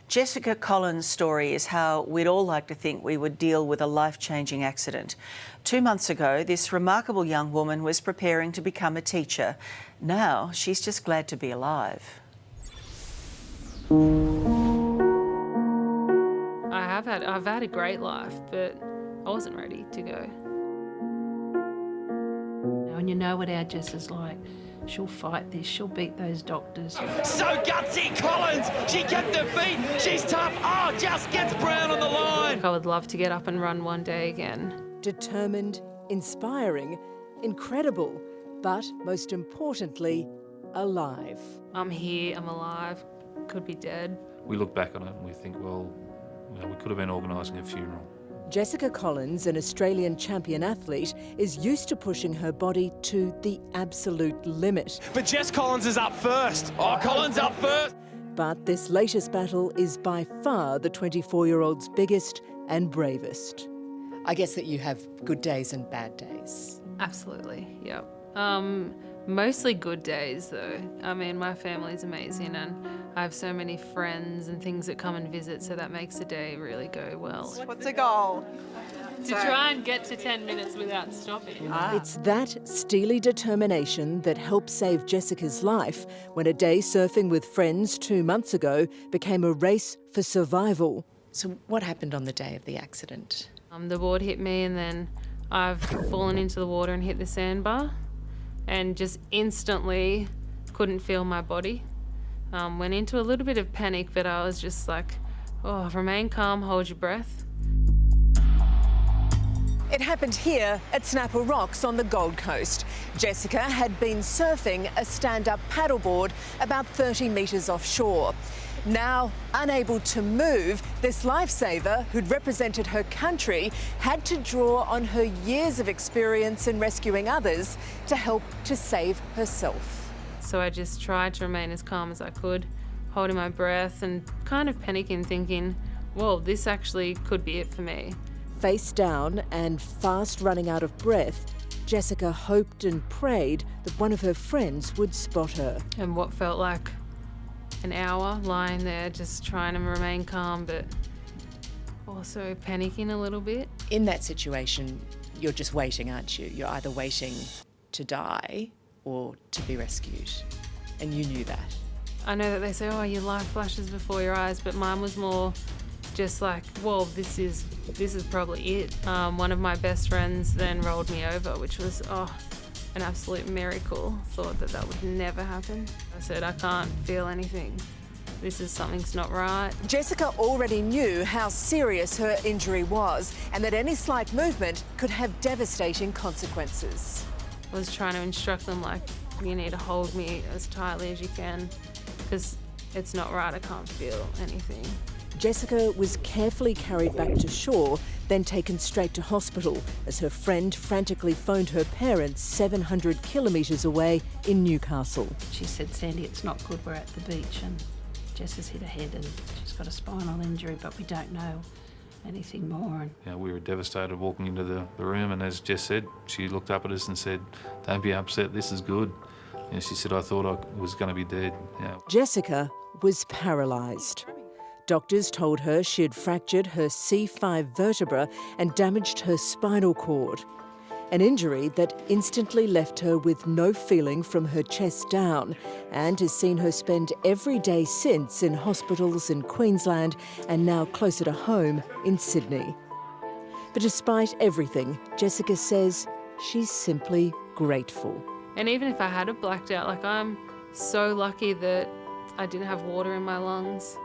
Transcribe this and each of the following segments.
Jessica Collins' story is how we'd all like to think we would deal with a life-changing accident. 2 months ago, this remarkable young woman was preparing to become a teacher. Now, she's just glad to be alive. I've had a great life, but I wasn't ready to go. And you know what our Jess is like. She'll fight this, she'll beat those doctors. So gutsy, Collins! She kept her feet, she's tough. Oh, just gets Brown on the line. I would love to get up and run one day again. Determined, inspiring, incredible, but most importantly, alive. I'm here, I'm alive, could be dead. We look back on it and we think, well, you know, we could have been organising a funeral. Jessica Collins, an Australian champion athlete, is used to pushing her body to the absolute limit. But Jess Collins is up first. Oh, Collins up first. But this latest battle is by far the 24-year-old's biggest and bravest. I guess that you have good days and bad days. Absolutely, yep. Mostly good days though. I mean, my family's amazing and I have so many friends and things that come and visit, so that makes the day really go well. What's the goal? To try and get to 10 minutes without stopping. It's that steely determination that helped save Jessica's life when a day surfing with friends 2 months ago became a race for survival. So what happened on the day of the accident? The board hit me and then I've fallen into the water and hit the sandbar and just instantly couldn't feel my body. Went into a little bit of panic, but I was just like, oh, remain calm, hold your breath. It happened here at Snapper Rocks on the Gold Coast. Jessica had been surfing a stand-up paddleboard about 30 metres offshore. Now, unable to move, this lifesaver, who'd represented her country, had to draw on her years of experience in rescuing others to help to save herself. So I just tried to remain as calm as I could, holding my breath and kind of panicking, thinking, whoa, this actually could be it for me. Face down and fast running out of breath, Jessica hoped and prayed that one of her friends would spot her. And what felt like an hour lying there just trying to remain calm, but also panicking a little bit. In that situation, you're just waiting, aren't you? You're either waiting to die or to be rescued. And you knew that. I know that they say, oh, your life flashes before your eyes, but mine was more just like, well, this is probably it. One of my best friends then rolled me over, which was, an absolute miracle. Thought that would never happen. I said, I can't feel anything. Something's not right. Jessica already knew how serious her injury was and that any slight movement could have devastating consequences. I was trying to instruct them, like, you need to hold me as tightly as you can because it's not right, I can't feel anything. Jessica was carefully carried back to shore, then taken straight to hospital as her friend frantically phoned her parents 700 kilometres away in Newcastle. She said, Sandy, it's not good, we're at the beach and Jess has hit her head and she's got a spinal injury, but we don't know anything more. You know, we were devastated walking into the room, and as Jess said, she looked up at us and said, don't be upset, this is good. And she said, I thought I was going to be dead. Yeah. Jessica was paralysed. Doctors told her she had fractured her C5 vertebra and damaged her spinal cord, an injury that instantly left her with no feeling from her chest down and has seen her spend every day since in hospitals in Queensland and now closer to home in Sydney. But despite everything, Jessica says she's simply grateful. And even if I had have blacked out, like, I'm so lucky that I didn't have water in my lungs.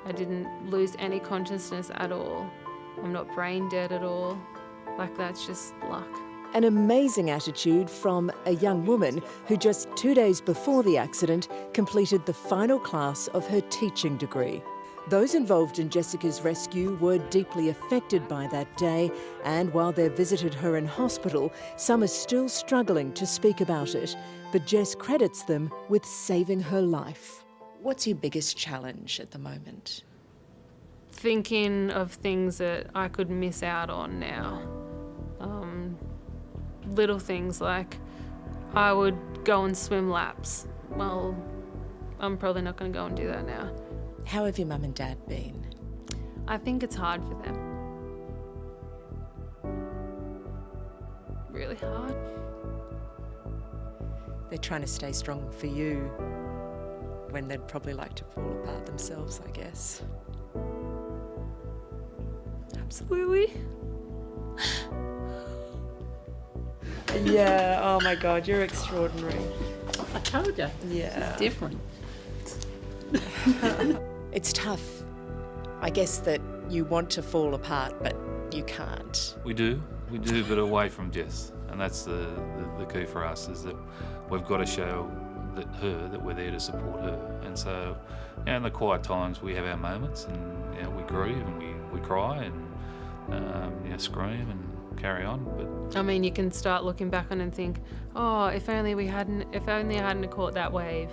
I didn't lose any consciousness at all. I'm not brain dead at all. Like, that's just luck. An amazing attitude from a young woman who just 2 days before the accident completed the final class of her teaching degree. Those involved in Jessica's rescue were deeply affected by that day, and while they visited her in hospital, some are still struggling to speak about it. But Jess credits them with saving her life. What's your biggest challenge at the moment? Thinking of things that I could miss out on now. Little things like I would go and swim laps. Well, I'm probably not going to go and do that now. How have your mum and dad been? I think it's hard for them. Really hard. They're trying to stay strong for you when they'd probably like to fall apart themselves, I guess. Absolutely. Yeah, oh my God, you're extraordinary. I told you. Yeah. It's different. It's tough. I guess that you want to fall apart, but you can't. We do, but away from Jess. And that's the key for us, is that we've got to show that we're there to support her. And so, in the quiet times, we have our moments, and we grieve and we cry and scream and carry on. But I mean, you can start looking back on and think, oh, if only I hadn't caught that wave.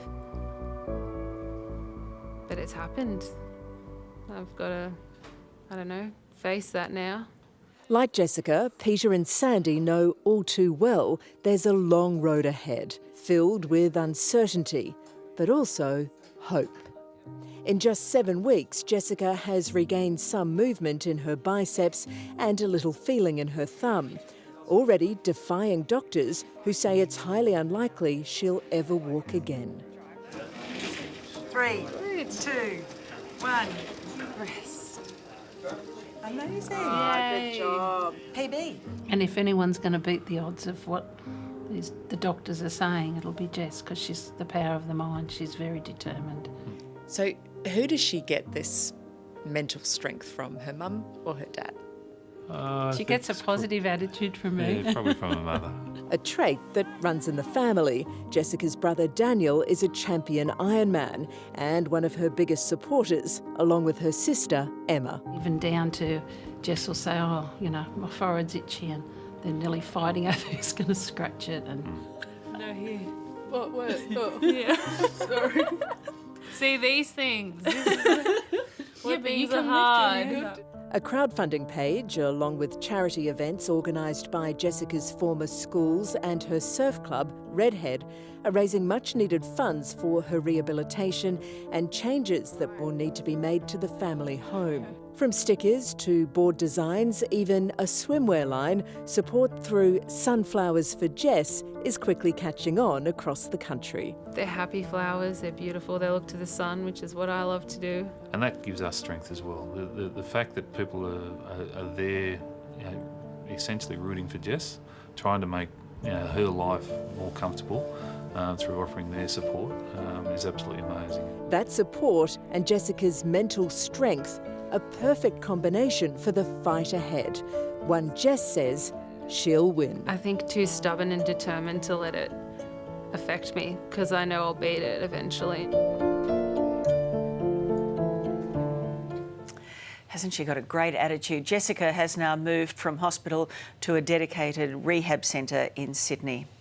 But it's happened. I've got to, I don't know, face that now. Like Jessica, Peter and Sandy know all too well there's a long road ahead, filled with uncertainty, but also hope. In just 7 weeks, Jessica has regained some movement in her biceps and a little feeling in her thumb, already defying doctors who say it's highly unlikely she'll ever walk again. 3, 2, 1. Rest. Amazing. Good job. PB. And if anyone's going to beat the odds of what the doctors are saying, it'll be Jess, because she's the power of the mind. She's very determined. So who does she get this mental strength from, her mum or her dad? She gets a positive attitude from me. yeah, probably from her mother. A trait that runs in the family. Jessica's brother Daniel is a champion Ironman and one of her biggest supporters, along with her sister Emma. Even down to Jess will say, oh, my forehead's itchy, and they're nearly fighting over who's going to scratch it. And No, here. What? Oh, yeah. Sorry. See, these things. What things are hard. A crowdfunding page, along with charity events organised by Jessica's former schools and her surf club, Redhead, are raising much-needed funds for her rehabilitation and changes that will need to be made to the family home. From stickers to board designs, even a swimwear line, support through Sunflowers for Jess is quickly catching on across the country. They're happy flowers, they're beautiful, they look to the sun, which is what I love to do. And that gives us strength as well. The fact that people are there, essentially rooting for Jess, trying to make her life more comfortable through offering their support is absolutely amazing. That support and Jessica's mental strength, a perfect combination for the fight ahead. One Jess says she'll win. I think too stubborn and determined to let it affect me, because I know I'll beat it eventually. Hasn't she got a great attitude? Jessica has now moved from hospital to a dedicated rehab centre in Sydney.